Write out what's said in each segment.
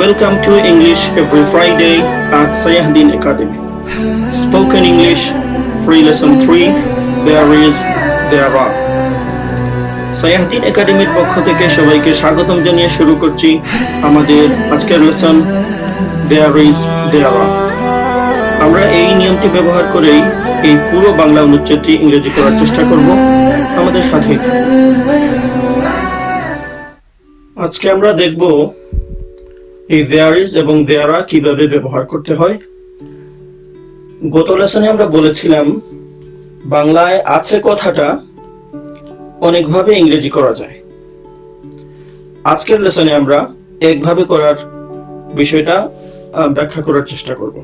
Welcome to English every Friday at Sayahdin Academy. Spoken English, free lesson 3, there is, there are. সায়াহদ্দিন একাডেমির পক্ষ থেকে সবাইকে স্বাগতম জানিয়ে শুরু করছি আমাদের আজকের লেসন দেয়ার ইজ দেয়ার আর। আমরা এই নিয়মটি ব্যবহার করেই এই পুরো বাংলা অনুচ্ছেদটি ইংরেজি করার চেষ্টা করব। আমাদের সাথে আজকে আমরা দেখব এই দেয়ার ইজ এবং দেয়ার আর কিভাবে ব্যবহার করতে হয়। গত লেসনে আমরা বলেছিলাম বাংলায় আছে কথাটা অনেকভাবে ইংরেজি করা যায়। আজকের লেসনে আমরা একভাবে করার বিষয়টা ব্যাখ্যা করার চেষ্টা করব।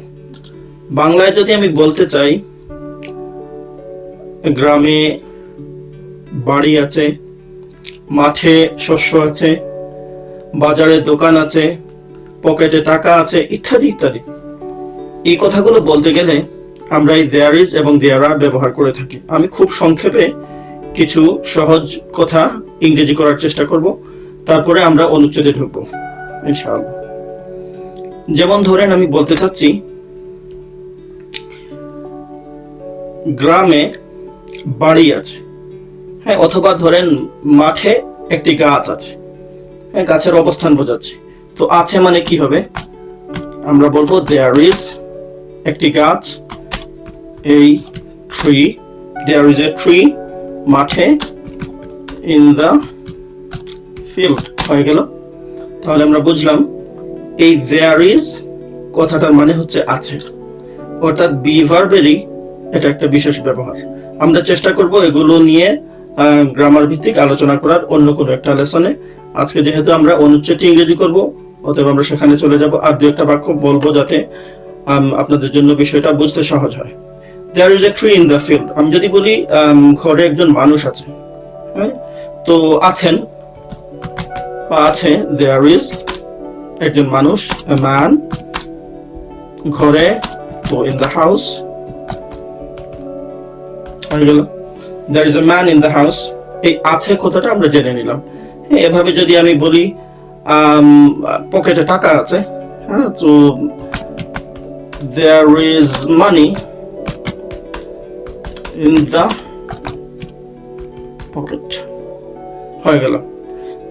বাংলায় যদি আমি বলতে চাই গ্রামে বাড়ি আছে, মাঠে শস্য আছে, বাজারে দোকান আছে, পকেটে টাকা আছে, ইত্যাদি ইত্যাদি, এই কথাগুলো বলতে গেলে আমরা এই দেয়ার ইজ এবং দেয়ার আর ব্যবহার করে থাকি। আমি খুব সংক্ষেপে কিছু সহজ কথা ইংরেজি করার চেষ্টা করব, তারপরে আমরা অনুচ্ছেদে ঢুকবো ইনশাআল্লাহ। যেমন ধরেন আমি বলতে চাচ্ছি গ্রামে বাড়ি আছে, হ্যাঁ, অথবা ধরেন মাঠে একটি গাছ আছে, হ্যাঁ, গাছের অবস্থান বোঝাচ্ছে। তো আছে মানে কি হবে? আমরা বলবো দেয়ার ইজ একটি গাছ, এই tree, there is a tree মাঠে, ইন দ্য ফিল্ড, হয়ে গেল। তাহলে আমরা বুঝলাম এই দেয়ার ইজ কথাটার মানে হচ্ছে আছে, অর্থাৎ বি ভার্বেরই এটা একটা বিশেষ ব্যবহার। আমরা চেষ্টা করব এগুলো নিয়ে গ্রামার ভিত্তিক আলোচনা করার অন্য কোনো একটা লেসনে। আজকে যেহেতু আমরা অনুচ্ছেদটি ইংরেজি করব, অতএব আমরা সেখানে চলে যাব আর দু একটা বাক্য বলবো যাতে আপনাদের জন্য বিষয়টা বুঝতে সহজ হয়। There is a tree in the field. আমি যদি বলি ঘরে একজন মানুষ আছে, হ্যাঁ, তো আছেন বা আছে, there is একজন মানুষ, a man, ঘরে, তো in the house, হয়ে গেল। There is a man in the house. এই আছে কথাটা আমরা জেনে নিলাম। এভাবে যদি আমি বলি পকেটে টাকা আছে, হ্যাঁ, তো there is money in the pocket, হয়ে গেল।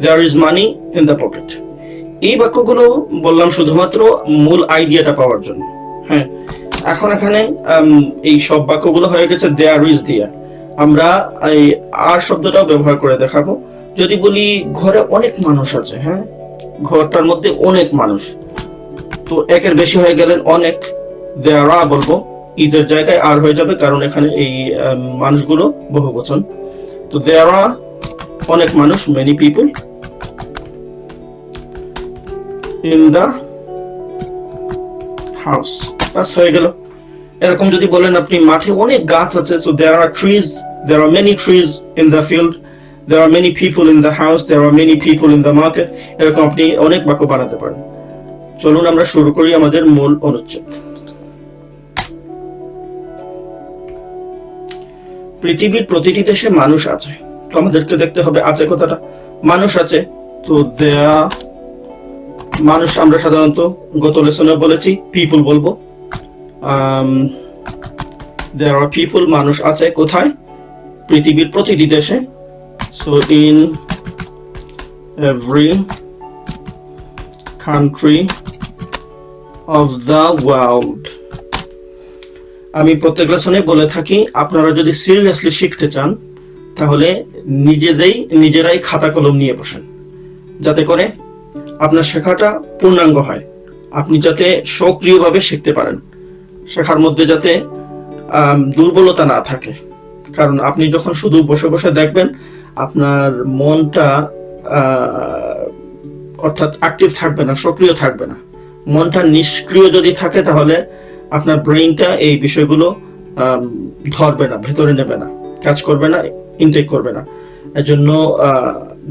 There is money in the pocket. এই বাক্যগুলো বললাম শুধুমাত্র মূল আইডিয়াটা পাওয়ার জন্য। হ্যাঁ, এখন এখানে এই সব বাক্যগুলো হয়ে গেছে there is দিয়ে। আমরা এই আর শব্দটাও ব্যবহার করে দেখাবো। যদি বলি ঘরে অনেক মানুষ আছে, হ্যাঁ, ঘরটার মধ্যে অনেক মানুষ, তো একের বেশি হয়ে গেলেন অনেক, there are বলবো, ইজের জায়গায় আর হয়ে যাবে, কারণ এখানে এই মানুষগুলো বহুবচন। তো there are অনেক মানুষ, many people, in the house, বাস হয়ে গেল। এরকম যদি বলেন আপনি মাঠে অনেক গাছ আছে, so there are trees, there are many trees in the field, there are many people in the house, there are many people in the market, এরকম আপনি অনেক বাক্য বানাতে পারেন। চলুন আমরা শুরু করি আমাদের মূল অনুচ্ছেদ। পৃথিবীর প্রতিটি দেশে মানুষ আছে, তো আমাদেরকে দেখতে হবে আছে কথাটা। মানুষ আছে, তো দেয়া, মানুষ আমরা সাধারণত গত লেসনে বলেছি পিপল বলবো। there are people, মানুষ আছে কোথায়? পৃথিবীর প্রতিটি দেশে, so in every country of the world. আমি প্রত্যেক লেসনে বলে থাকি আপনারা যদি সিরিয়াসলি শিখতে চান তাহলে নিজেরাই খাতা কলম নিয়ে বসেন, যাতে করে আপনার শেখাটা পূর্ণাঙ্গ হয়, আপনি যাতে সক্রিয়ভাবে শিখতে পারেন, শেখার মধ্যে যাতে দুর্বলতা না থাকে। কারণ আপনি যখন শুধু বসে বসে দেখবেন আপনার মনটা অর্থাৎ অ্যাক্টিভ থাকবে না, সক্রিয় থাকবে না। মনটা নিষ্ক্রিয় যদি থাকে তাহলে আপনার ব্রেইনটা এই বিষয়গুলো ধরবে না, ভেতরে নেবে না, কাজ করবে না, ইনটেক করবে না। এজন্য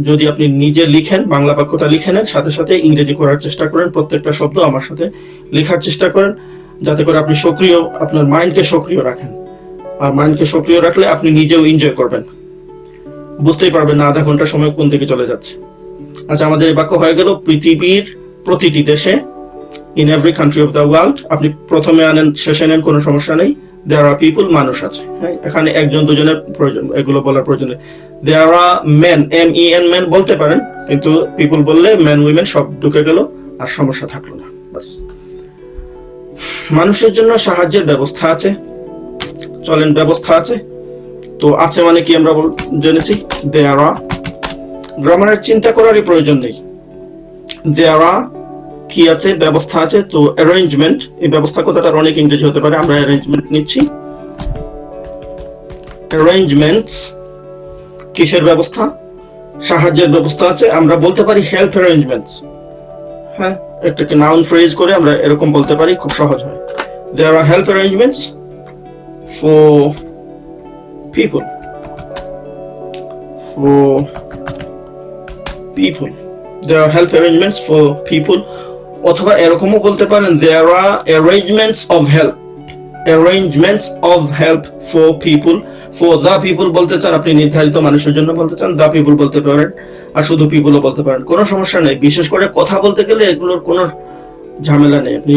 যদি আপনি নিজে লিখেন, বাংলা বাক্যটা লিখে নেন, সাথে সাথে ইংরেজি করার চেষ্টা করেন, প্রত্যেকটা শব্দ আমার সাথে লেখার চেষ্টা করেন, যাতে করে আপনি সক্রিয়, আপনার মাইন্ডকে সক্রিয় রাখেন। আর মাইন্ডকে সক্রিয় রাখলে আপনি নিজেও এনজয় করবেন। বুঝতেই পারবেন না আধা ঘন্টা সময় কোন দিকে চলে যাচ্ছে। আচ্ছা, আমাদের এই বাক্য হয়ে গেল পৃথিবীর প্রতিটি দেশে, in every country of the world. আপনি প্রথমে আনেন শেষে নেন, কোনো সমস্যা নেই। দেয়ার আর পিপল, মানুষ আছে। হ্যাঁ, এখানে একজন দুজনের প্রয়োজন, এগুলো বলার প্রয়োজন নেই। দেয়ার আর মেন, MEN মেন বলতে পারেন, কিন্তু পিপল বললে মেন উইমেন সব ঢুকে গেল, আর সমস্যা থাকলো না। বাস। মানুষের জন্য সাহায্যের ব্যবস্থা আছে। চলেন, ব্যবস্থা আছে। তো আছে মানে কি আমরা জেনেছি, দেয়ার আর। গ্রামারের চিন্তা করারই প্রয়োজন নেই। দেয়ার আর কি আছে, ব্যবস্থা আছে। তো অ্যারেঞ্জমেন্ট, এই ব্যবস্থা কথাটার অনেক ইংরেজি হতে পারে, আমরা অ্যারেঞ্জমেন্ট নিচ্ছি। অ্যারেঞ্জমেন্টস কিসের ব্যবস্থা, সাহায্যের ব্যবস্থা আছে। আমরা বলতে পারি হেল্প অ্যারেঞ্জমেন্টস। হ্যাঁ, এটাকে নাউন ফ্রেজ করে আমরা এরকম বলতে পারি, খুব সহজ হয়। There are help arrangements for people, for people. There are help arrangements for people, অথবা এরকমও বলতে পারেন there are arrangements of help, arrangements of help for people. For the people বলতে চান, আপনি নির্ধারিত মানুষের জন্য বলতে চান, the people বলতে পারেন, আর শুধু people বলতে পারেন, কোনো সমস্যা নেই। বিশেষ করে কথা বলতে গেলে এগুলোর কোনো ঝামেলা নেই, আপনি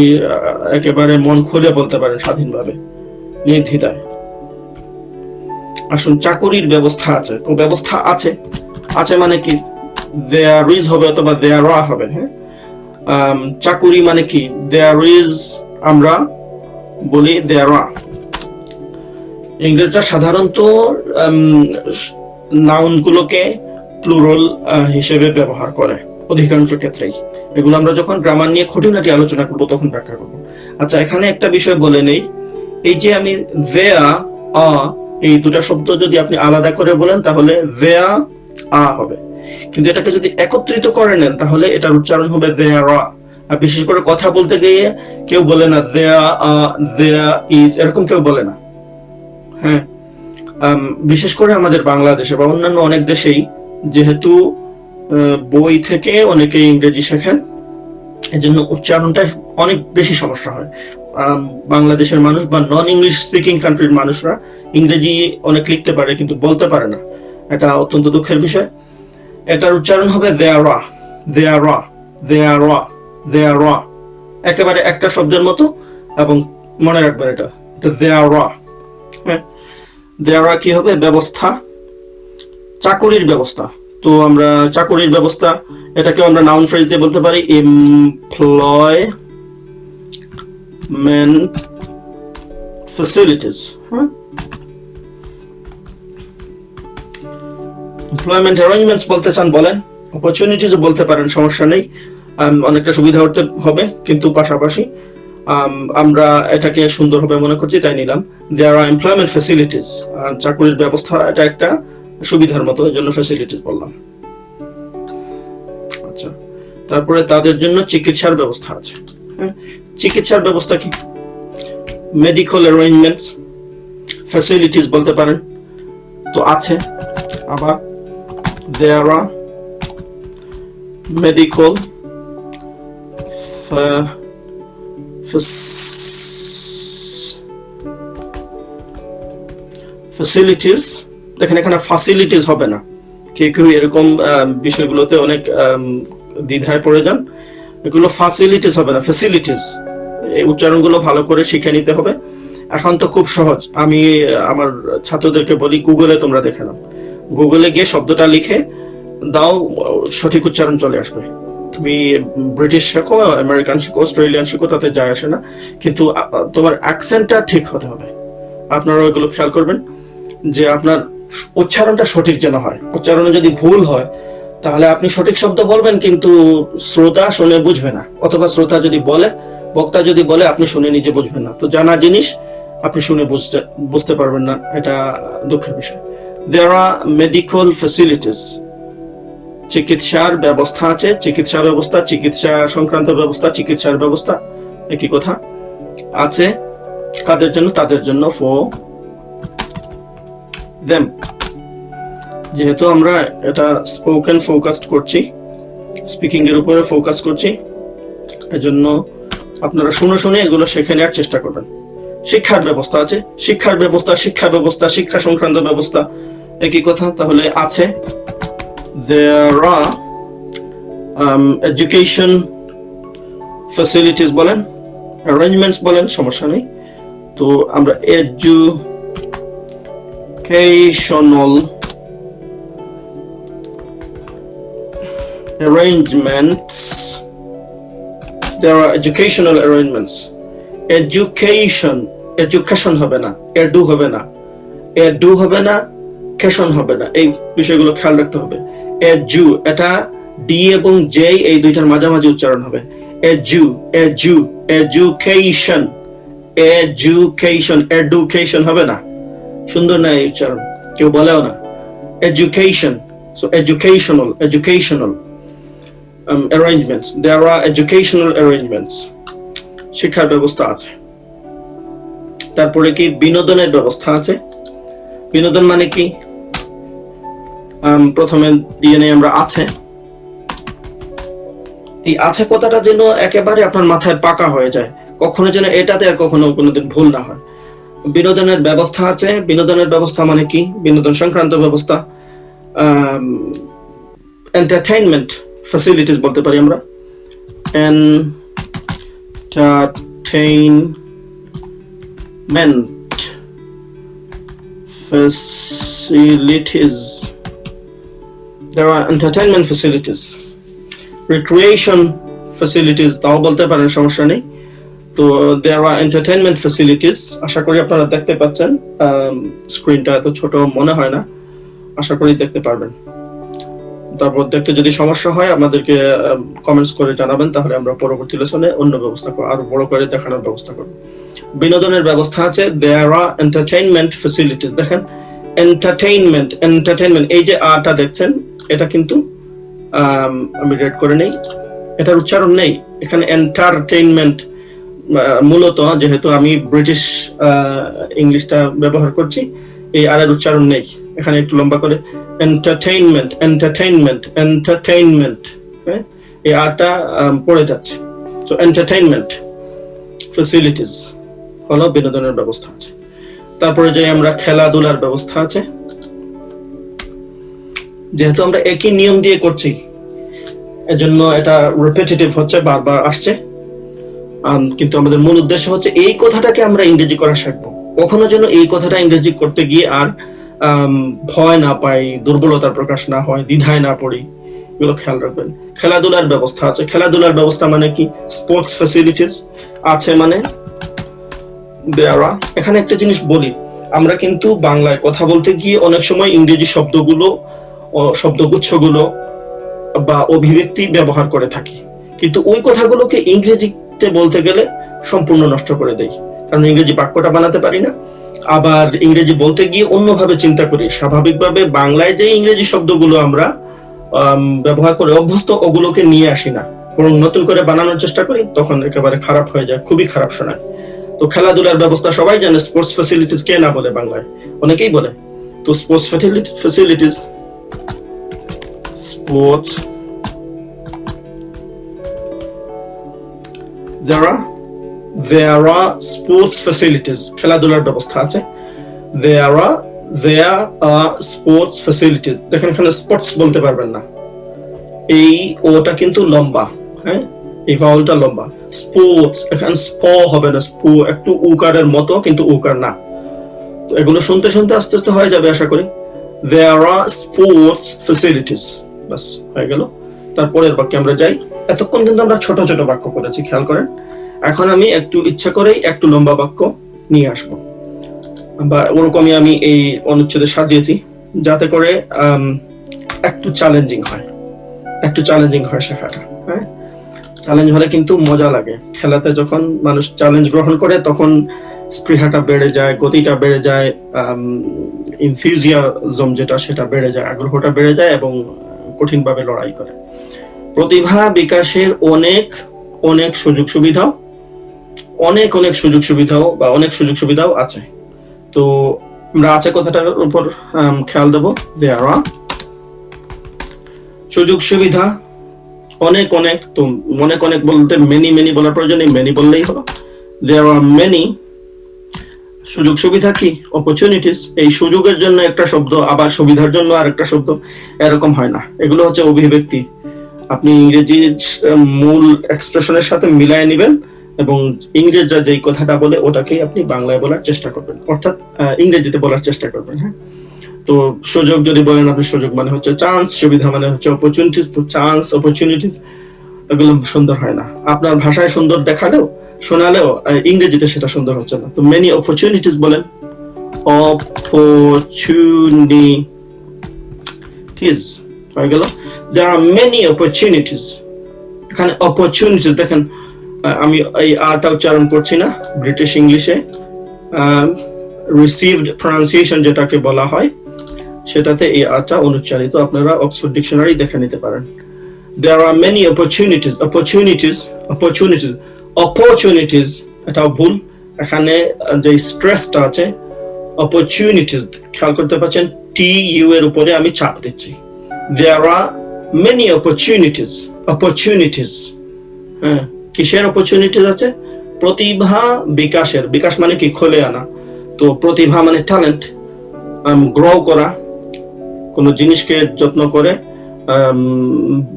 একেবারে মন খুলে বলতে পারেন স্বাধীনভাবে, নির্দ্বিধায়। আসুন, চাকুরির ব্যবস্থা আছে। তো ব্যবস্থা আছে, আছে মানে কি, there is হবে অথবা there are হবে। হ্যাঁ, চাকুরি মানে কি, there is আমরা বলি there are। ইংরেজরা সাধারণত নাউন গুলোকে প্লুরাল হিসেবে ব্যবহার করে অধিকাংশ ক্ষেত্রেই। এগুলো আমরা যখন গ্রামার নিয়ে খুঁটিনাটি আলোচনা করব তখন ব্যাখ্যা করব। আচ্ছা, এখানে একটা বিষয় বলে নেই, এই যে আমি there are, এই দুটা শব্দ যদি আপনি আলাদা করে বলেন তাহলে there are হবে, কিন্তু এটাকে যদি একত্রিত করে নেন তাহলে এটার উচ্চারণ হবে there are। আর বিশেষ করে কথা বলতে গিয়ে কেউ বলে না there are, there is, এরকম কেউ বলে না। হ্যাঁ, বিশেষ করে আমাদের বাংলাদেশে বা অন্যান্য অনেক দেশেই যেহেতু বই থেকে অনেকে ইংরেজি শেখেন, এজন্য উচ্চারণটা অনেক বেশি সমস্যা হয়। বাংলাদেশের মানুষ বা নন ইংলিশ স্পিকিং কান্ট্রির মানুষরা ইংরেজি অনেক লিখতে পারে কিন্তু বলতে পারে না, এটা অত্যন্ত দুঃখের বিষয়। এটার উচ্চারণ হবে there are, there are, there are, there are, একেবারে একটা শব্দের মতো, এবং মনে রাখবেন এটা there are। হ্যাঁ, there are কি হবে, ব্যবস্থা, চাকুরির ব্যবস্থা। তো আমরা চাকুরির ব্যবস্থা, এটাকে আমরা নাউন ফ্রেজ দিয়ে বলতে পারি employment facilities। হ্যাঁ, employment arrangements বলতে চান বলেন, opportunities বলতে পারেন, সমস্যা নেই, অনেকটা সুবিধা হতে হবে, কিন্তু পাশাপাশি আমরা এটাকে সুন্দরভাবে মনে করছি তাই নিলাম। there are employment facilities, চাকরির ব্যবস্থা, এটা একটা সুবিধার মতো, এর জন্য ফ্যাসিলিটিস বললাম। আচ্ছা, তারপরে তাদের জন্য চিকিৎসার ব্যবস্থা আছে। হ্যাঁ, চিকিৎসার ব্যবস্থা কি, মেডিকেল অ্যারেঞ্জমেন্টস, ফ্যাসিলিটিস বলতে পারেন। তো আছে, আবার there are medical facilities, দেখেন এখানে ফ্যাসিলিটিস হবে না, কেউ এরকম বিষয়গুলোতে অনেক দ্বিধায় পড়ে যান। এগুলো ফ্যাসিলিটিস হবে না, ফ্যাসিলিটিস। এই উচ্চারণগুলো ভালো করে শিখে নিতে হবে। এখন তো খুব সহজ, আমি আমার ছাত্রদেরকে বলি গুগলে তোমরা দেখে নাও, গুগলে গিয়ে শব্দটা লিখে দাও, সঠিক উচ্চারণ চলে আসবে। তুমি ব্রিটিশ শেখো, আমেরিকান শেখো, অস্ট্রেলিয়ান শেখো, তাতে যায় আসে না, কিন্তু তোমার অ্যাকসেন্টটা ঠিক হতে হবে। আপনারা এগুলো খেয়াল করবেন যে আপনার উচ্চারণটা সঠিক যেন হয়। উচ্চারণে যদি ভুল হয় তাহলে আপনি সঠিক শব্দ বলবেন কিন্তু শ্রোতা শুনে বুঝবে না, অথবা শ্রোতা যদি বলে, বক্তা যদি বলে, আপনি শুনে নিজে বুঝবেন না। তো জানা জিনিস আপনি শুনে বুঝতে পারবেন না, এটা দুঃখের বিষয়। there are medical facilities, চিকিৎসার ব্যবস্থা আছে, চিকিৎসা ব্যবস্থা, চিকিৎসা সংক্রান্ত ব্যবস্থা, চিকিৎসার ব্যবস্থা একই কথা আছে। কাদের জন্য, তাদের জন্য, for them। যেহেতু আমরা এটা স্পোকেন ফোকাসড করছি, স্পিকিং এর উপরে ফোকাস করছি, এজন্য আপনারা শুনে শুনে এগুলো শিখে নেওয়ার চেষ্টা করবেন। শিক্ষার ব্যবস্থা আছে, শিক্ষার ব্যবস্থা, শিক্ষা ব্যবস্থা, শিক্ষা সংক্রান্ত ব্যবস্থা, একই কথা, তাহলে আছে there are education facilities বলেন, arrangements বলেন, সমস্যা নেই। তো আমরা educational arrangements, there are educational arrangements, education হবে না, edu হবে না, cation হবে না, এই বিষয়গুলো খেয়াল রাখতে হবে। এটা ডি এবং জে এই দুইটার মাঝামাঝি উচ্চারণ হবে। education হবে না, সুন্দর না এই উচ্চারণ, কেউ বলেও না। education, so educational arrangements, there are educational arrangements, শিক্ষার ব্যবস্থা আছে। তারপরে কি বিনোদনের ব্যবস্থা আছে। বিনোদন মানে কি, প্রথমে দিয়ে নেই আমরা আছে। এই আছে কথাটা যেন একেবারে আপনার মাথায় পাকা হয়ে যায়, কখনো যেন এটাতে আর কখনো কোনোদিন ভুল না হয়। বিনোদনের ব্যবস্থা আছে। বিনোদনের ব্যবস্থা মানে কি, বিনোদন সংক্রান্ত ব্যবস্থা, এন্টারটেইনমেন্ট ফ্যাসিলিটিস বলতে পারি আমরা। entertainment facilities, there are entertainment facilities, recreation facilities তাও বলতে পারেন, সমস্যা নেই। তো there are entertainment facilities, আশা করি আপনারা দেখতে পাচ্ছেন, স্ক্রিনটা এত ছোট মনে হয় না, আশা করি দেখতে পারবেন। তারপর দেখতে যদি সমস্যা হয় আমাদেরকে কমেন্টস করে জানাবেন, তাহলে আমরা পরবর্তী লেসনে অন্য ব্যবস্থা করব, আরো বড় করে দেখানোর ব্যবস্থা করব। বিনোদনের ব্যবস্থা আছে, there are entertainment facilities। দেখেন entertainment, এই যে আটা দেখছেন, এটা কিন্তু আমি রেড করে নেই, এটার উচ্চারণ নেই এখানে। entertainment মূলত যেহেতু আমি ব্রিটিশ ইংলিশটা ব্যবহার করছি, এই আর এর উচ্চারণ নেই এখানে, একটু লম্বা করে entertainment, হ্যাঁ, এই আরটা পড়ে যাচ্ছে। সো entertainment facilities হলো বিনোদনের ব্যবস্থা আছে। তারপরে যে আমরা খেলাধুলার ব্যবস্থা আছে। যেহেতু আমরা একই নিয়ম দিয়ে করছি, এজন্য এটা রিপিটিটিভ হচ্ছে, বারবার আসছে, কিন্তু আমাদের মূল উদ্দেশ্য হচ্ছে এই কথাটাকে আমরা ইংরেজি করা শিখবো। কখনো যেন এই কথাটা ইংরেজি করতে গিয়ে আর ভয় না পাই, দুর্বলতার প্রকাশ না হয়, দ্বিধায় না পড়ি, এগুলো খেয়াল রাখবেন। খেলাধুলার ব্যবস্থা আছে। খেলাধুলার ব্যবস্থা মানে কি, স্পোর্টস ফ্যাসিলিটিস আছে মানে there are। এখানে একটা জিনিস বলি, আমরা কিন্তু বাংলায় কথা বলতে গিয়ে অনেক সময় ইংরেজি শব্দগুলো, শব্দগুচ্ছগুলো বা অভিব্যক্তি ব্যবহার করে থাকি, কিন্তু ওই কথাগুলোকে ইংরেজিতে বলতে গেলে সম্পূর্ণ নষ্ট করে দেই, কারণ ইংরেজি বাক্যটা বানাতে পারি না। আবার ইংরেজি বলতে গিয়ে অন্যভাবে চিন্তা করি। স্বাভাবিকভাবে বাংলায় যে ইংরেজি শব্দগুলো আমরা ব্যবহার করে অভ্যস্ত, ওগুলোকে নিয়ে আসি না, বরং নতুন করে বানানোর চেষ্টা করি, তখন একেবারে খারাপ হয়ে যায়, খুবই খারাপ শোনায়। তো খেলাধুলার ব্যবস্থা সবাই জানে, স্পোর্টস ফ্যাসিলিটিস কে না বলে বাংলায়, অনেকেই বলে। তো sports facilities, sports, there are sports facilities, খেলাধুলার ব্যবস্থা আছে। there are sports facilities। দেখেন এখানে স্পোর্টস বলতে পারবেন না, এই ওটা কিন্তু লম্বা, হ্যাঁ, এই ভাওয়েলটা লম্বা। স্পোর্টস, এখানে স্প হবে না, স্পো একটু উকারের মতো, কিন্তু উকার না। তো এগুলো শুনতে শুনতে আস্তে আস্তে হয়ে যাবে আশা করি। there are sports facilities, বাস হয়ে গেল। তারপরের বাক্যে আমরা যাই। এতক্ষণ কিন্তু আমরা ছোট ছোট বাক্য করেছি, খেয়াল করেন। এখন আমি একটু ইচ্ছা করেই একটু লম্বা বাক্য নিয়ে আসবো, বা ওরকমই আমি এই অনুচ্ছেদে সাজিয়েছি, যাতে করে একটু চ্যালেঞ্জিং হয় শেখাটা। হ্যাঁ, চ্যালেঞ্জ হলে কিন্তু মজা লাগে। খেলাতে যখন মানুষ চ্যালেঞ্জ গ্রহণ করে, তখন স্পৃহাটা বেড়ে যায়, গতিটা বেড়ে যায়, ইনথিউজিয়াজম যেটা সেটা বেড়ে যায়, আগ্রহটা বেড়ে যায় এবং কঠিনভাবে লড়াই করে। প্রতিভা বিকাশের অনেক সুযোগ সুবিধাও আছে। তো আমরা আছে কথাটার উপর খেয়াল দেব। there are সুযোগ সুবিধা অনেক, তো অনেক বলতে মেনি বলার প্রয়োজন নেই, মেনি বললেই হলো। there are many সুযোগ সুবিধা কি? অপরচুনিটিস। এই সুযোগের জন্য একটা শব্দ, আবার সুবিধার জন্য আরেকটা শব্দ, এরকম হয় না। এগুলো হচ্ছে অভিব্যক্তি। আপনি ইংরেজি মূল এক্সপ্রেশনের সাথে মিলায় নেবেন এবং ইংরেজরা যেই কথাটা বলে ওটাকেই আপনি বাংলায় বলার চেষ্টা করবেন, অর্থাৎ ইংরেজিতে বলার চেষ্টা করবেন। হ্যাঁ, তো সুযোগ যদি বলেন আপনি, সুযোগ মানে হচ্ছে চান্স, সুবিধা মানে হচ্ছে অপরচুনিটিস। তো চান্স, অপরচুনিটিস, এগুলো সুন্দর হয় না। আপনার ভাষায় সুন্দর দেখালেও, শোনালেও ইংরেজিতে সেটা সুন্দর হচ্ছে না। তো মেনি অপরচুনিটিস বলেন, অপরচুনিটিস হয়ে গেল। there are many opportunities। এখানে অপরচুনিটিস দেখেন, আমি এই আরটা উচ্চারণ করছি না ব্রিটিশ ইংলিশে, রিসিভড প্রনাউন্সিয়েশন যেটাকে বলা হয় সেটাতে এই আরটা অনুচ্চারিত। আপনারা অক্সফোর্ড ডিকশনারি দেখে নিতে পারেন। there are many opportunities, opportunities এটাও ভুল। এখানে যে স্ট্রেসটা আছে opportunities, খেয়াল করতে পারছেন টি ইউ এর উপরে আমি চাপ দিচ্ছি। there are many opportunities। হ্যাঁ, কিসের অপরচুনিটিস আছে? প্রতিভা বিকাশের। বিকাশ মানে কি? খোলে আনা। তো প্রতিভা মানে ট্যালেন্ট, গ্রো করা, কোন জিনিসকে যত্ন করে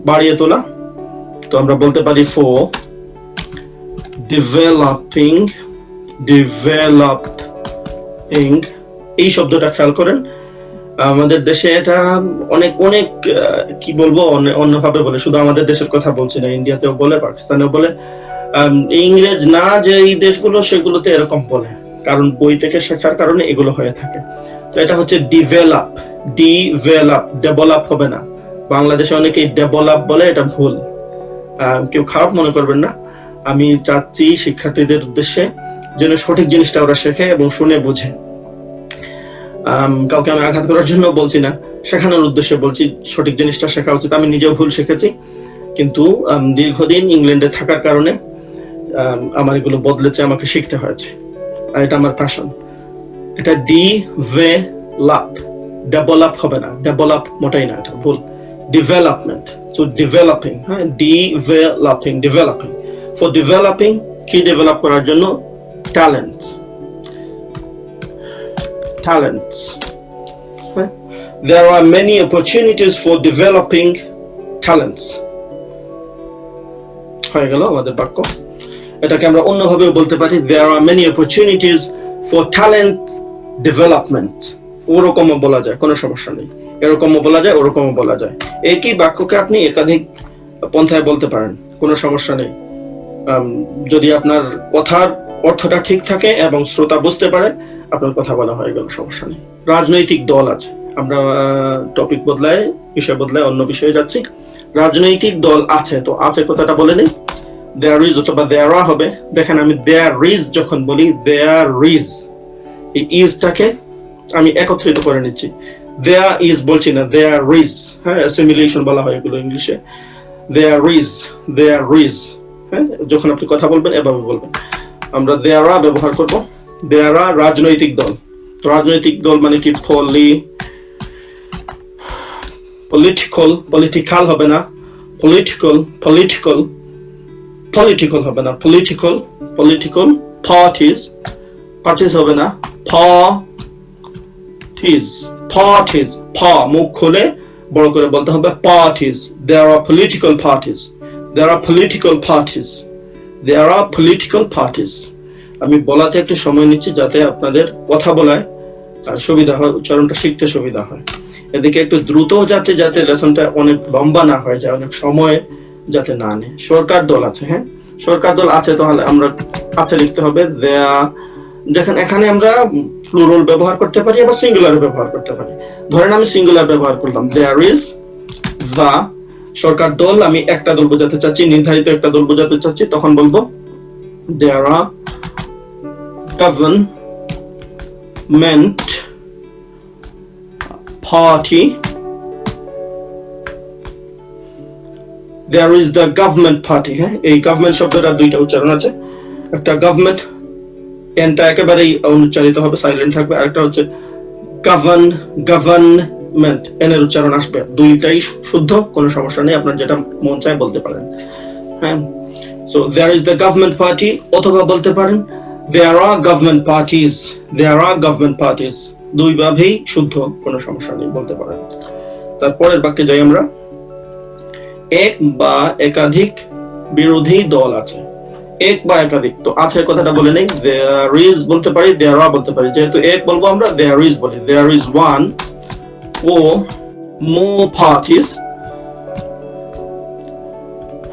বাড়িয়ে তোলা। তো আমরা বলতে পারি ফর ডেভেলপিং। এই শব্দটা খেয়াল করেন, আমাদের দেশে এটা অনেক অনেক কি বলবো, অন্যভাবে বলে। শুধু আমাদের দেশের কথা বলছি না, ইন্ডিয়াতেও বলে, পাকিস্তানেও বলে। ইংরেজ না যে এই দেশগুলো, সেগুলোতে এরকম বলে, কারণ বই থেকে শেখার কারণে এগুলো হয়ে থাকে। তো এটা হচ্ছে ডেভেলপ, ডেভেলপ হবে না। বাংলাদেশে অনেকেই ডেভেলপ বলে, এটা ভুল। কেউ খারাপ মনে করবেন না। আমি চাচ্ছি শিক্ষার্থীদের উদ্দেশ্যে যেন সঠিক জিনিসটা ওরা শেখে এবং শুনে বুঝে। কাউকে আমি আঘাত করার জন্য বলছি না, শেখানোর উদ্দেশ্যে বলছি। সঠিক জিনিসটা শেখা উচিত। আমি নিজেও ভুল শিখেছি, কিন্তু দীর্ঘদিন ইংল্যান্ডে থাকার কারণে আমার এগুলো বদলেছে, আমাকে শিখতে হয়েছে। আর এটা আমার প্যাশন। এটা ডেভেলপ হবে না, ডেভেলপ মোটাই না, এটা ভুল। Development, so developing. হ্যাঁ, ডেভেলপিং। ফর ডেভেলপিং, কি ডেভেলপ করার জন্য? Talent. There are many opportunities for developing talents। হয়ে গেল আমাদের বাক্য। এটাকে আমরা অন্যভাবে বলতে পারি, there are many opportunities for talent development। ওরকমও বলা যায়, কোনো সমস্যা নেই। এরকমও বলা যায়, ওরকমও বলা যায়। একই বাক্যকে আপনি একাধিক পন্থায় বলতে পারেন, কোনো সমস্যা নেই, যদি আপনার কথার অর্থটা ঠিক থাকে এবং শ্রোতা বুঝতে পারে। আপনার কথা বলা হয়ে গেল, সমস্যা নেই। রাজনৈতিক দল আছে, আমরা টপিক বদলায়, বিষয় বদলায়, অন্য বিষয়ে যাচ্ছি। রাজনৈতিক দল আছে, তো আছে কথাটা বলে নেই। there is অথবা there are হবে। দেখেন, আমি there is যখন বলি, there is, এই ইজটাকে আমি একত্রিত করে নিচ্ছি। there is বলছি না, there is। হ্যাঁ, অ্যাসিমিলেশন বলা হয় এগুলো ইংলিশে। there is। হ্যাঁ, যখন আপনি কথা বলবেন এভাবে বলবেন। আমরা there are ব্যবহার করব। there are রাজনৈতিক দল। রাজনৈতিক দল মানে কি? পলিটিক্যাল হবে না, পলিটিক্যাল হবে না, পলিটিক্যাল পার্টিস হবে না, পার্টিস মুখ খুলে বড় করে বলতে হবে, parties. there are political parties। আমি বলাতে একটু সময় নিচ্ছি যাতে আপনাদের কথা বলায় সুবিধা হয়, উচ্চারণটা শিখতে সুবিধা হয়। এদিকে একটু দ্রুত যাচ্ছে যাতে লেসনটা অনেক লম্বা না হয়ে যায়, অনেক সময় যাতে না নেয়। সরকার দল আছে। হ্যাঁ, সরকার দল আছে, তাহলে আমরা আছে লিখতে হবে। দেখেন, এখানে আমরা প্লুরাল ব্যবহার করতে পারি, আবার সিঙ্গুলার ব্যবহার করতে পারি। ধরেন আমি সিঙ্গুলার ব্যবহার করলাম, there is the সরকার দল। আমি একটা দল বোঝাতে চাচ্ছি, নির্ধারিত একটা দল বোঝাতে চাচ্ছি, তখন বলবো there are government party। there is the government party। হ্যাঁ, এই গভর্নমেন্ট শব্দটার দুইটা উচ্চারণ আছে। একটা গভর্নমেন্ট, এনটা একেবারেই অনুচ্চারিত হবে, সাইলেন্ট থাকবে। আরেকটা হচ্ছে গভর্নমেন্ট, এন এর উচ্চারণ আসবে। দুইটাই শুদ্ধ, কোনো সমস্যা নেই, আপনার যেটা মন চায় বলতে পারেন। হ্যাঁ, so there is the government party, অথবা বলতে পারেন There are government parties. There are government parties. দুই ভাবেই শুদ্ধ, কোনো সমস্যা নেই, বলতে পারেন। তারপরের বাক্যে যাই আমরা। এক বা একাধিক বিরোধী দল আছে। এক বা একাধিক, তো আছে কথাটা বলে নেই। There is বলতে পারি, there are বলতে পারি। যেহেতু এক বলবো আমরা, there is বলি। There is one or more parties।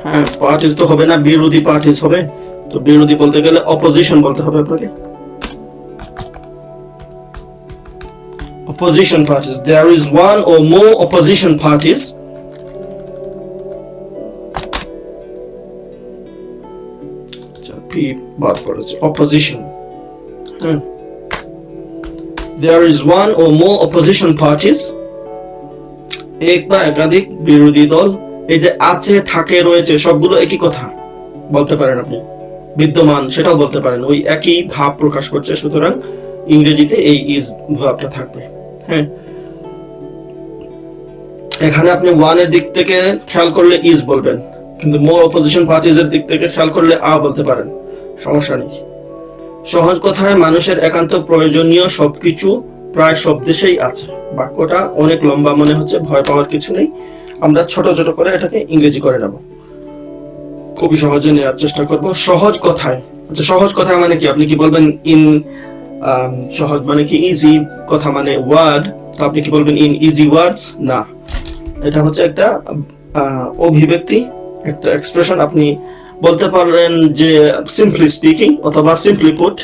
হ্যাঁ, পার্টিস তো হবে না, বিরোধী পার্টিস হবে। তো বিরোধী বলতে গেলে অপোজিশন বলতে হবে আপনাকে। Opposition parties. There is one or more opposition parties. Opposition. There is one or more opposition parties. এক বা একাধিক বিরোধী দল। এই যে আছে, থাকে, রয়েছে, সবগুলো একই কথা বলতে পারেন আপনি। বিদ্যমান সেটাও বলতে পারেন, ওই একই ভাব প্রকাশ করছে। সুতরাং ইংরেজিতে এই ইজ ভার্বটা থাকবে। হ্যাঁ, এখানে আপনি ওয়ান এর দিক থেকে খেয়াল করলে ইজ বলবেন, কিন্তু মোর অপোজিশন পার্টিজ এর দিক থেকে খেয়াল করলে আ বলতে পারেন, সমস্যা নেই। সহজ কথায় মানুষের একান্ত প্রয়োজনীয় সবকিছু প্রায় সব দেশেই আছে। বাক্যটা অনেক লম্বা মনে হচ্ছে, ভয় পাওয়ার কিছু নেই। আমরা ছোট ছোট করে এটাকে ইংরেজি করে নেব, খুবই সহজে নেওয়ার চেষ্টা করব। সহজ কথায়, আচ্ছা সহজ কথা মানে কি? আপনি কি বলবেন ইন সহজ মানে কি? ইজি কথা মানে ওয়ার্ড, তো আপনি কি বলবেন ইন ইজি ওয়ার্ডস? না, এটা হচ্ছে একটা অভিব্যক্তি, একটা এক্সপ্রেশন। আপনি বলতে পারেন যে সিম্পলি স্পিকিং অথবা simply put.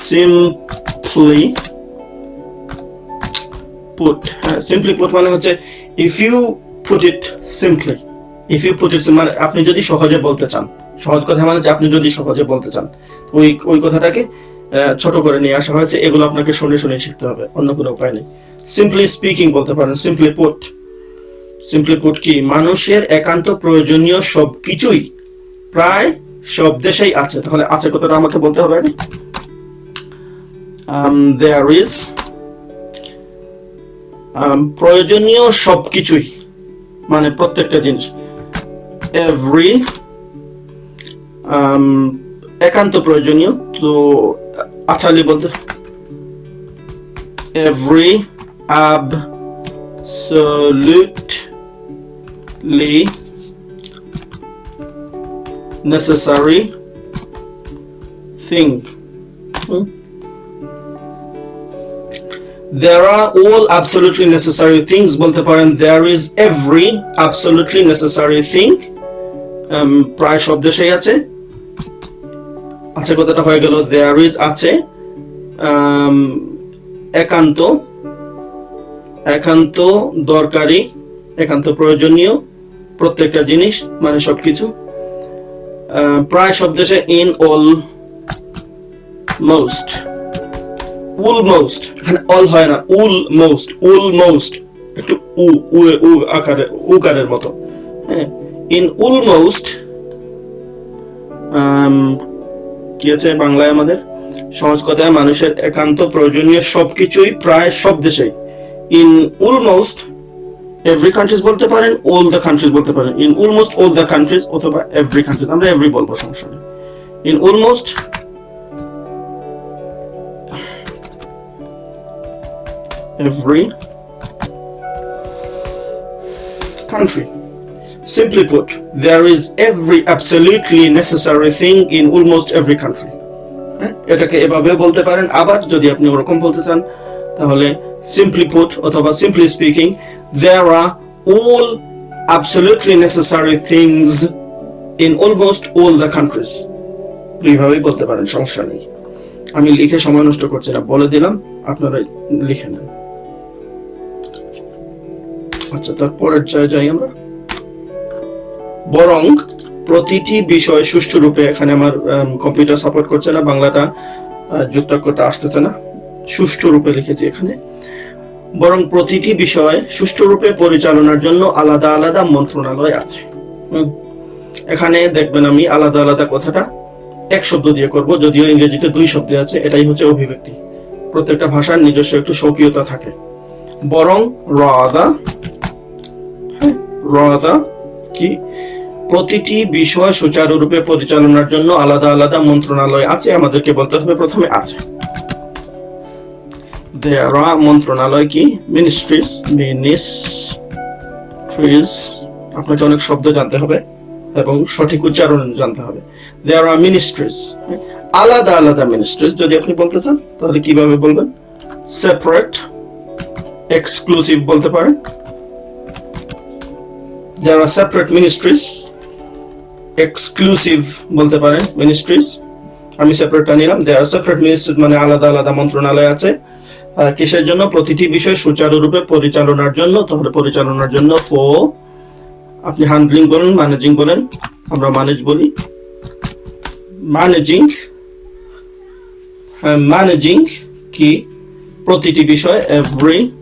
Simply put, simply put মানে হচ্ছে if you put it simply. If you put it মানে আপনি যদি সহজে বলতে চান। সহজ কথা মানে যে আপনি যদি সহজে বলতে চান, ওই কথাটাকে ছোট করে নিয়ে আসা হয়েছে। এগুলো আপনাকে শুনে শুনে শিখতে হবে, অন্য কোনো উপায় নেই। সিম্পলি স্পিকিং বলতে পারেন, সিম্পলি পুট। সিম্পলি পুট কি? মানুষের একান্ত প্রয়োজনীয় সবকিছুই প্রায় সব দেশেই আছে। তাহলে আছে কথাটা আমাকে বলতে হবে। there is প্রয়োজনীয় সবকিছুই মানে প্রত্যেকটা জিনিস। every একান্ত প্রয়োজনীয়, তো আঠালি বলতে every absolutely necessary thing. There are all absolutely necessary things বলতে পারেন। There is every absolutely necessary thing প্রায় সব দেশেই আছে। আছে কথাটা হয়ে গেল। There is আছে একান্ত, একান্ত দরকারি, একান্ত প্রয়োজনীয় প্রত্যেকটা জিনিস মানে সবকিছু প্রায় সব দেশে। in almost, almost এখানে অল হয় না, almost, almost একটু উ আকারে, উকারের মতো। হ্যাঁ, in almost কি আছে বাংলায় আমাদের? সহজ কথায় মানুষের একান্ত প্রয়োজনীয় সবকিছুই প্রায় সব দেশেই। in almost every countries বলতে পারেন, all the countries বলতে পারেন। in almost all the countries অথবা every countries, আমরা every বলবো, সমস্যা নেই। in almost every country. Simply put, there is every absolutely necessary thing in almost every country. এটাকে এভাবে বলতে পারেন। আবার যদি আপনি ওরকম বলতে চান তাহলে simply put অথবা simply speaking, there are all absolutely necessary things in almost all the countries. এইভাবেই বলতে পারেন, সমস্যা নেই। আমি লিখে সময় নষ্ট করছি না, বলে দিলাম, আপনারা লিখে নেন। আচ্ছা, তারপরের যাই আমরা। বরং প্রতিটি বিষয় সুষ্ঠুরূপে, এখানে আমার কম্পিউটার সাপোর্ট করছে না, বাংলাটা যুক্তাক্ষরটা আসতেছে না, সুষ্ঠুরূপে লিখেছি এখানে। বরং প্রতিটি বিষয় সুষ্ঠুরূপে পরিচালনার জন্য আলাদা আলাদা মন্ত্রণালয় আছে। এখানে দেখবেন আমি আলাদা আলাদা কথাটা এক শব্দ দিয়ে করব, যদিও ইংরেজিতে দুই শব্দ আছে। এটাই হচ্ছে অভিব্যক্তি। প্রত্যেকটা ভাষার নিজস্ব একটু স্বকীয়তা থাকে। বরং rather কি প্রতিটি বিষয় সুচারুরূপে পরিচালনার জন্য আলাদা আলাদা মন্ত্রণালয় আছে। আমাদেরকে বলতে হবে প্রথমে আছে। There are মন্ত্রণালয় কি? মিনিস্ট্রিজ। আপনাকে অনেক শব্দ জানতে হবে এবং সঠিক উচ্চারণ জানতে হবে। There are ministries, আলাদা আলাদা মিনিস্ট্রিজ। যদি আপনি বলতে চান তাহলে কিভাবে বলবেন? সেপারেট, এক্সক্লুসিভ বলতে পারেন। There are separate ministries, exclusive বলতে পারেন মিনিস্ট্রিজ। আমি সেপারেটটা নিলাম। There are separate ministries মানে আলাদা আলাদা মন্ত্রণালয় আছে। কিসের জন্য? প্রতিটি বিষয় সুচারুরূপে পরিচালনার জন্য। তাহলে পরিচালনার জন্য ফর, আপনি হ্যান্ডলিং বলেন, ম্যানেজিং বলেন, আমরা ম্যানেজ বলি। ম্যানেজিং কি? প্রতিটি বিষয়, এভরিথিং।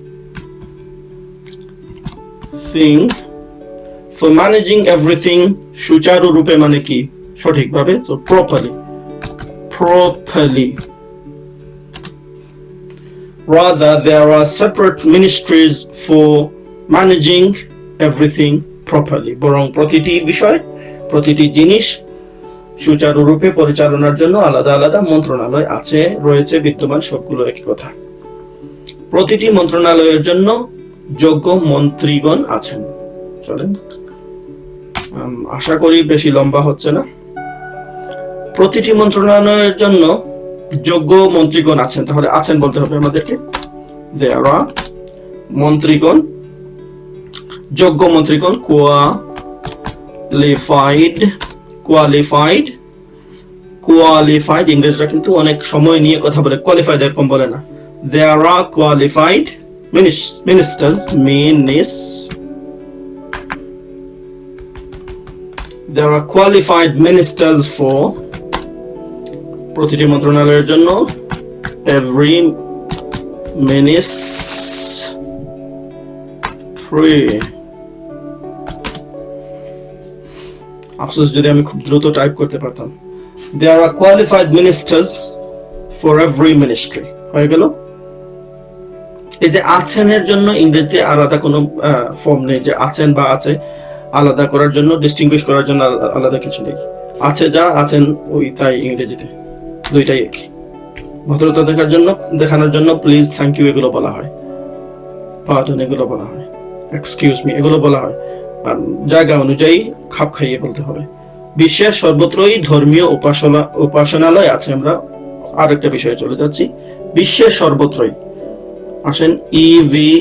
ফর ম্যানেজিং এভরিথিং সুচারুরূপে মানে কি? সঠিকভাবে। তো properly. Rather, there are separate ministries for managing everything properly. বরং প্রতিটি বিষয়, প্রতিটি জিনিস সুচারুরূপে পরিচালনার জন্য আলাদা আলাদা মন্ত্রণালয় আছে, রয়েছে, বিদ্যমান, সবগুলো একই কথা। প্রতিটি মন্ত্রণালয়ের জন্য যোগ্য মন্ত্রীগণ আছেন। চলেন, আশা করি বেশি লম্বা হচ্ছে না। প্রতিটি মন্ত্রণালয়ের জন্য যোগ্য মন্ত্রীগণ আছেন। তাহলে আছেন বলতে হবে আমাদেরকে। There are মন্ত্রীগণ, যোগ্য মন্ত্রীগণ, কোয়ালিফাইড। ইংরেজরা কিন্তু অনেক সময় নিয়ে কথা বলে, কোয়ালিফাইড এরকম বলে না। There are qualified ministers, There are qualified ministers for প্রতিটি মন্ত্রণালয়ের জন্য, every ministry। আফসোস যদি আমি খুব দ্রুত টাইপ করতে পারতাম। There are qualified ministers for every ministry। হয়ে গেল। এই যে আছেনের জন্য ইংরেজিতে আলাদা কোনো ফর্ম নেই, যে আছেন বা আছে আলাদা করার জন্য, ডিস্টিংগুইশ করার জন্য আলাদা কিছু নেই। আছে যা, আছেন ওই তাই, ইংরেজিতে দুইটাই এক। ভদ্রতা দেখানোর জন্য প্লিজ, থ্যাংক ইউ এগুলো বলা হয়, পার্ডন এগুলো বলা হয়, এক্সকিউজ মি এগুলো বলা হয়। জায়গা অনুযায়ী খাপ খাইয়ে বলতে হবে। বিশ্বের সর্বত্রই ধর্মীয় উপাসনালয় আছে। আমরা আরেকটা বিষয়ে চলে যাচ্ছি। বিশ্বের সর্বত্রই, আসেন, EVERY,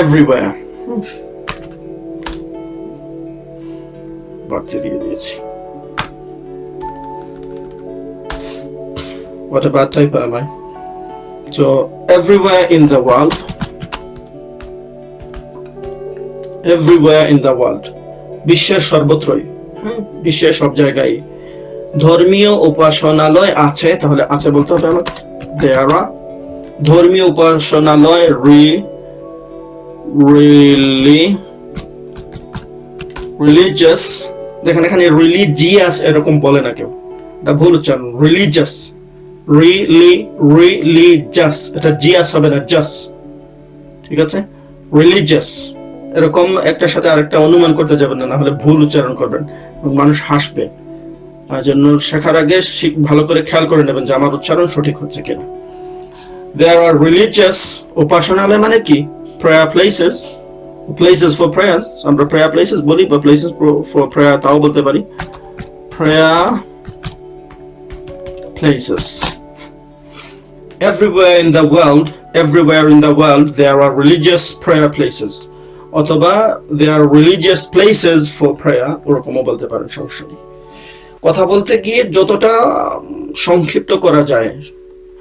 everywhere। বাড়তে দিয়ে দিয়েছি। What a bad typer am I? So everywhere in the world, বিশ্বের সর্বত্রই, বিশ্বের সব জায়গায় ধর্মীয় উপাসনালয় আছে। তাহলে আছে বলতে হবে আমার। There are ধর্মীয় উপাসনালয়, religious। দেখেন এখানে রিলিজিয়াস এরকম বলে না কেউ, এটা ভুল উচ্চারণ। রিলিজিয়াস, এটা জিয়াস হবে না, জাস। ঠিক আছে, রিলিজিয়াস। এরকম একটার সাথে আরেকটা অনুমান করতে যাবেন না, হলে ভুল উচ্চারণ করবেন এবং মানুষ হাসবে। তার জন্য শেখার আগে ভালো করে খেয়াল করে নেবেন যে আমার উচ্চারণ সঠিক হচ্ছে কিনা। There are religious উপাসনালয় মানে কি? prayer places for prayers। আমরা prayer places বলি বা places for prayer তাও বলতে পারি। prayer places। everywhere in the world there are religious prayer places, অথবা there are religious places for prayer, ওরকমও বলতে পারেন, সমস্যা নেই। কথা বলতে গিয়ে যতটা সংক্ষিপ্ত করা যায়,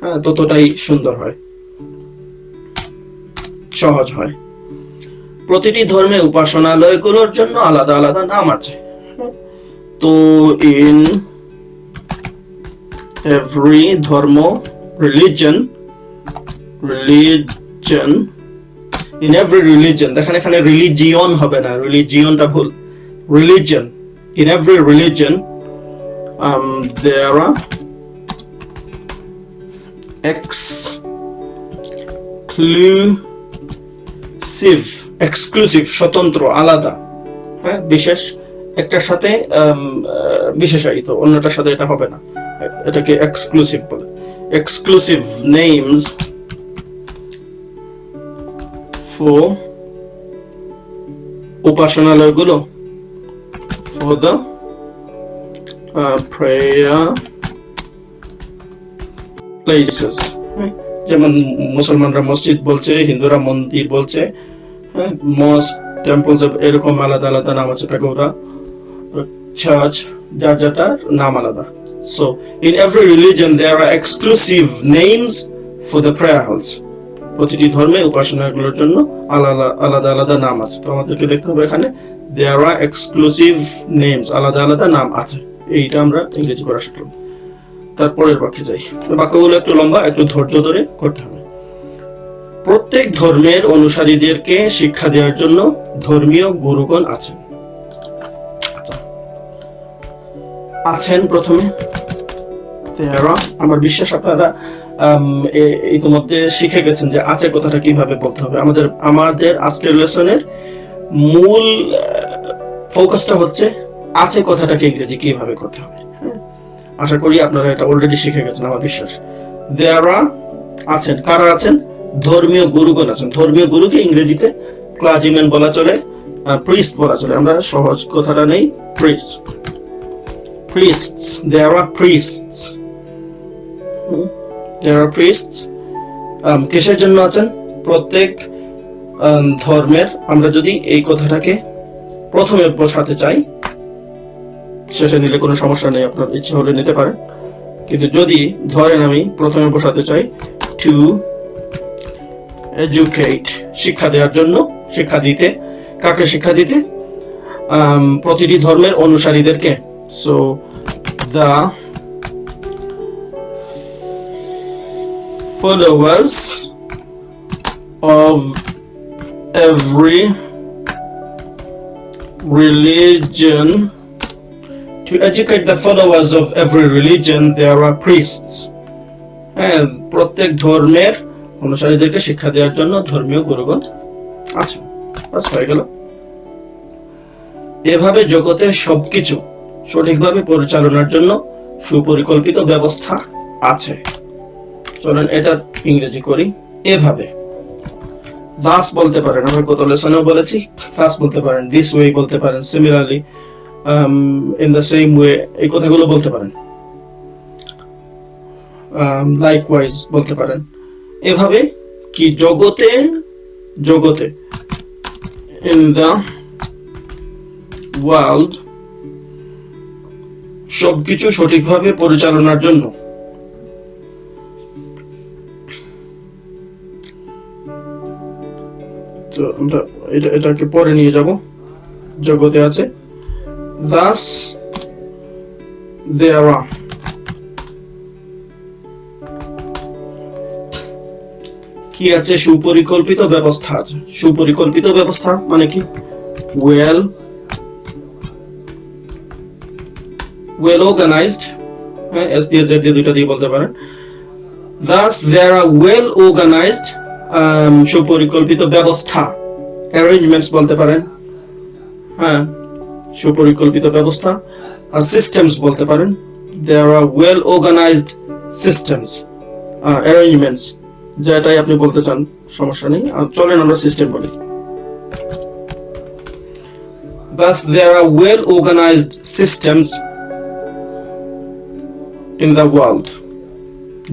হ্যাঁ, ততটাই সুন্দর হয়, সহজ হয়। প্রতিটি ধর্মে উপাসনালয়গুলোর জন্য আলাদা আলাদা নাম আছে। তো ইন এভরি ধর্ম, religion, in every religion, দেখেন এখানে রিলিজিয়ন হবে না, রিলিজিয়নটা ভুল, religion, in every religion there are exclusive, স্বতন্ত্র, আলাদা, হ্যাঁ, বিশেষ, একটার সাথে বিশেষায়িত, অন্যটার সাথে এটা হবে না, এটাকে এক্সক্লুসিভ বলে। এক্সক্লুসিভ নেমস ফর উপাসনালয়গুলো, ফর দ্য prayer places, যেমন মুসলমানরা মসজিদ বলছে, হিন্দুরা মন্দির বলছে, হ্যাঁ, মস্ক, টেম্পলস, এরকম আলাদা আলাদা নাম আছে, প্যাগোডা, চার্চ, যার যাটার নাম আলাদা। So in every religion there are exclusive names for the prayer halls. প্রতিটি ধর্মে উপাসনাগুলোর জন্য আলাদা আলাদা আলাদা নাম আছে। তো আমাদেরকে দেখতে হবে এখানে there are exclusive names, আলাদা আলাদা নাম আছে। এইটা আমরা ইংরেজি করা শিখলাম। তারপরের বাক্যে যাই। বাক্যগুলো একটু লম্বা, একটু ধৈর্য ধরে করতে হবে। প্রত্যেক ধর্মের অনুসারীদেরকে শিক্ষা দেওয়ার জন্য ধর্মীয় গুরুগণ আছেন। আছেন প্রথমে, আমার বিশ্বাস আপনারা ইতিমধ্যে শিখে গেছেন যে আছে কথাটা কিভাবে বলতে হবে। আমাদের আজকের লেসনের মূল ফোকাসটা হচ্ছে আছে কথাটাকে ইংরেজি কিভাবে করতে হবে। আশা করি আপনারা এটা অলরেডি শিখে গেছেন, আমার বিশ্বাস। দেয়ারা আছেন, কারা আছেন? ধর্মীয় গুরুগণ আছেন। ধর্মীয় গুরুকে ইংরেজিতে ক্লার্জিম্যান বলা চলে, প্রিস্ট বলা চলে। আমরা সহজ কথাটা নেই, priest. priests, there are priests, there are priests. কিসের জন্য আছেন? প্রত্যেক ধর্মের, আমরা যদি এই কথাটাকে প্রথমে বসাতে চাই, শেষে নিলে কোনো সমস্যা নেই, আপনার ইচ্ছা হলে নিতে পারেন, কিন্তু যদি ধরেন আমি প্রথমে বসাতে চাই টু এডুকেট, শিক্ষা দেওয়ার জন্য, শিক্ষা দিতে, কাকে শিক্ষা দিতে? প্রতিটি ধর্মের অনুসারীদেরকে। So the followers of every religion, to educate the followers of every religion there are priests. And প্রত্যেক ধর্মের অনুসারীদেরকে শিক্ষা দেওয়ার জন্য ধর্মীয় গুরুগণ আছে। বাস হয়ে গেল। এভাবে জগতে সবকিছু সঠিকভাবে পরিচালনার জন্য সুপরিকল্পিত ব্যবস্থা আছে। চলেন এটা ইংরেজি করি। এভাবে দাস বলতে পারেন, আমরা গত লেসনেও বলেছি, দাস বলতে পারেন, দিস ওয়ে বলতে পারেন, similarly, in the same way, এই কথাগুলো বলতে পারেন, লাইকওয়াইজ বলতে পারেন। এভাবে কি জগতে, জগতে, ইন দ্য ওয়ার্ল্ড, সবকিছু সঠিকভাবে পরিচালনার জন্য তো আমরা এটাকে পরে নিয়ে যাব। জগতে আছে thus there are, কি আছে? সুপরিকল্পিত ব্যবস্থা আছে। সুপরিকল্পিত ব্যবস্থা মানে কি? well organized, এস দিয়ে জেড দিয়ে দুইটা দিয়ে বলতে পারেন। thus there are well organized, সুপরিকল্পিত ব্যবস্থা, arrangements বলতে পারেন, হ্যাঁ, সুপরিকল্পিত ব্যবস্থা। আর systems বলতে পারেন, there are well organized systems, arrangements, যেটাই আপনি বলতে চান সমস্যা নেই। চলেন আমরা সিস্টেম বলি। thus there are well organized systems in the world,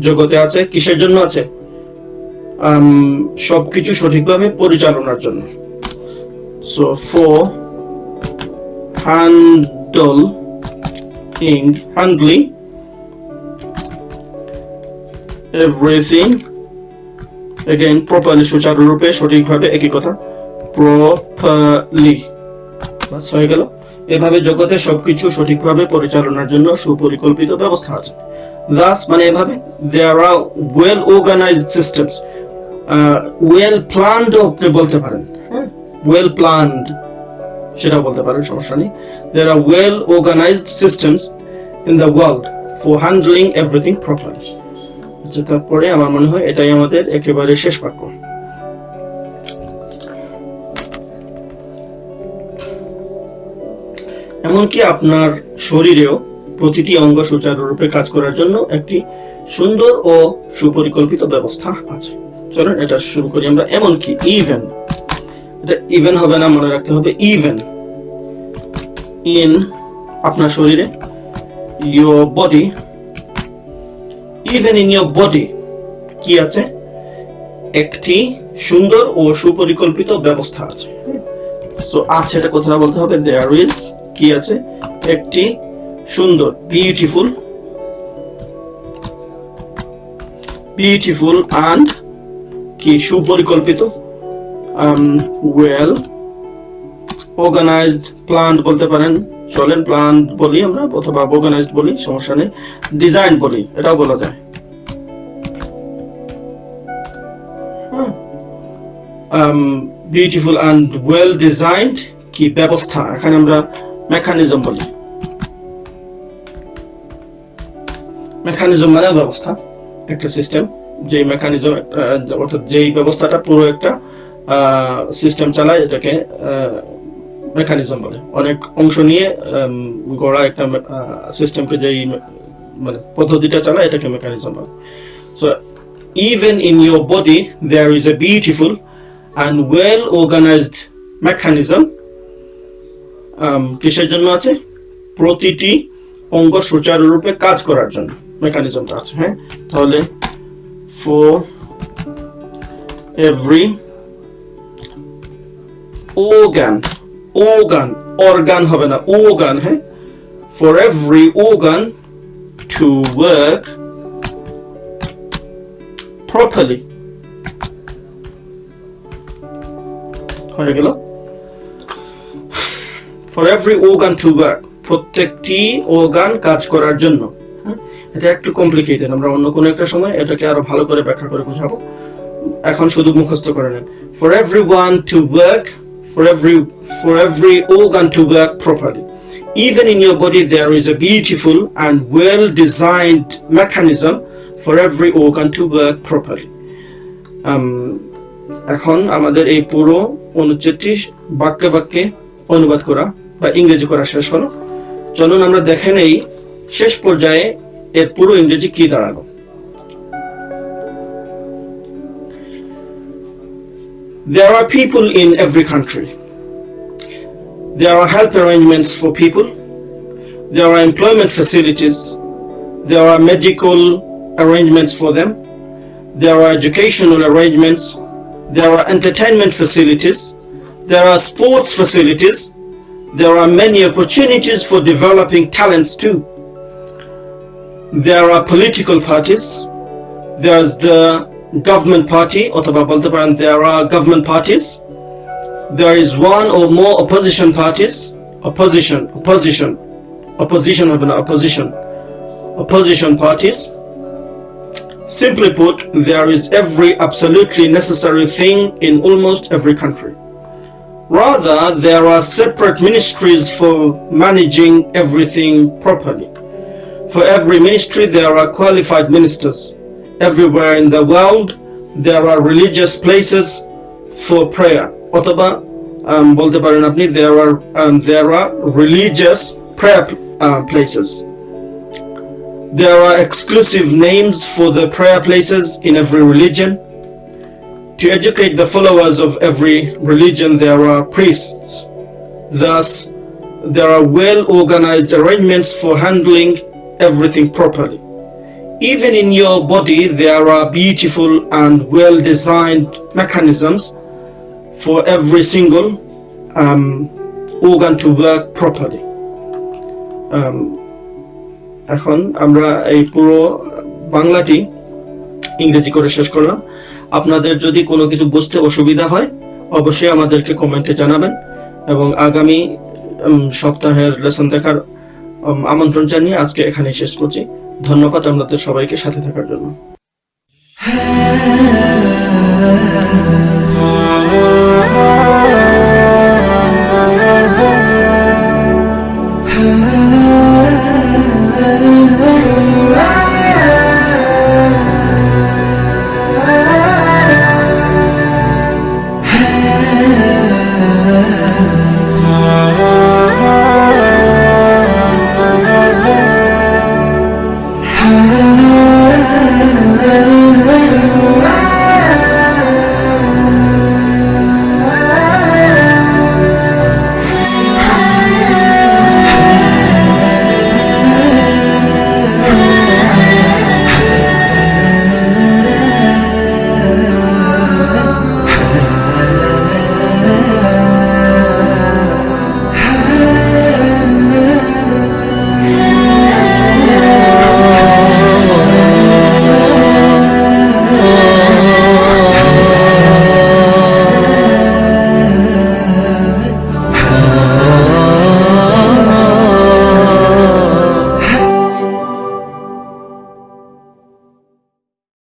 জগতে আছে, কিসের জন্য আছে? সবকিছু সঠিকভাবে পরিচালনার জন্য। so for handling everything, again properly, সুচারুরূপে, সঠিকভাবে, একই কথা, properly, বাস হয়ে গেল। এভাবে জগতে সবকিছু সঠিকভাবে পরিচালনার জন্য সুপরিকল্পিত ব্যবস্থা আছে। thus মানে এভাবে, there are well organized systems, well planned আপনি বলতে পারেন, well planned সেটা বলতে পারেন, সমস্যা নেই। there are well organized systems in the world for handling everything properly. আচ্ছা, তারপরে আমার মনে হয় এটাই আমাদের একেবারে শেষ বাক্য। এমনকি আপনার শরীরেও প্রতিটি অঙ্গ সুচারুরূপে কাজ করার জন্য একটি সুন্দর ও সুপরিকল্পিত ব্যবস্থা আছে। চলুন এটা শুরু করি আমরা। এমনকি ইভেন, এটা ইভেন হবে না, মনে রাখতে হবে ইভেন ইন আপনার শরীরে, your body, even in your body কি আছে? একটি সুন্দর ও সুপরিকল্পিত ব্যবস্থা আছে। সো আছে এটা কোথায় বলতে হবে? there is কি আছে? একটি সুন্দর, beautiful and কি সুপরিকল্পিত, well organized, planned বলতে পারেন, চলেন planned বলি আমরা, অথবা organized বলি, সমস্যা নেই, ডিজাইন বলি, এটাও বলা যায়। বিউটিফুল and well designed কি ব্যবস্থা, এখানে আমরা মেকানিজম বলি। মেকানিজম মানে ব্যবস্থা, একটা সিস্টেম, যে মেকানিজম অর্থাৎ যেই ব্যবস্থাটা পুরো একটা সিস্টেম চালায়, এটাকে মেকানিজম বলে। অনেক অংশ নিয়ে গড়া একটা সিস্টেমকে যেই মানে পদ্ধতিটা চালায়, এটাকে মেকানিজম বলে। So even in your body there is a beautiful and well organized mechanism, কিসের জন্য আছে? প্রতিটি অঙ্গ সুচারুরূপে কাজ করার জন্য মেকানিজমটা আছে। হ্যাঁ, তাহলে for every organ হবে না, organ, হ্যাঁ, for every organ to work properly, হয়ে গেল। for every organ to work, প্রত্যেকটি অর্গান কাজ করার জন্য। এটা একটু কমপ্লিকেটেড, আমরা অন্য কোনো একটা সময় এটাকে আরো ভালো করে ব্যাখ্যা করে বোঝাবো, এখন শুধু মুখস্থ করে নেন। for everyone to work, for every organ to work properly, even in your body there is a beautiful and well designed mechanism for every organ to work properly. এখন আমাদের এই পুরো অনুচ্ছেদটি বাক্যে বাক্যে অনুবাদ করা বা ইংরেজি করা শেষ হলো। চলুন আমরা দেখে নেই শেষ পর্যায়ে এর পুরো ইংরেজি কি দাঁড়ালো। There are people in every country. There are help arrangements for people. There are employment facilities. There are medical arrangements for them. There are educational arrangements. There are entertainment facilities. There are sports facilities. There are many opportunities for developing talents too. There are political parties. There's the government party, অথবা বলতে পারেন there are government parties. There is one or more opposition parties. Opposition parties. Simply put, there is every absolutely necessary thing in almost every country. Rather, there are separate ministries for managing everything properly. For every ministry there are qualified ministers. Everywhere in the world there are religious places for prayer. অথবা বলতে পারেন আপনি there are religious prayer places. There are exclusive names for the prayer places in every religion. To educate the followers of every religion there are priests. Thus, there are well organized arrangements for handling everything properly. Even in your body there are beautiful and well designed mechanisms for every single organ to work properly. এখন আমরা এই পুরো বাংলাটি ইংরেজি করে শেষ করলাম। আপনাদের যদি কোনো কিছু বুঝতে অসুবিধা হয় অবশ্যই আমাদেরকে কমেন্টে জানাবেন, এবং আগামী সপ্তাহের লেসন দেখার আমন্ত্রণ জানিয়ে আজকে এখানেই শেষ করছি। ধন্যবাদ আপনাদের সবাইকে সাথে থাকার জন্য। ah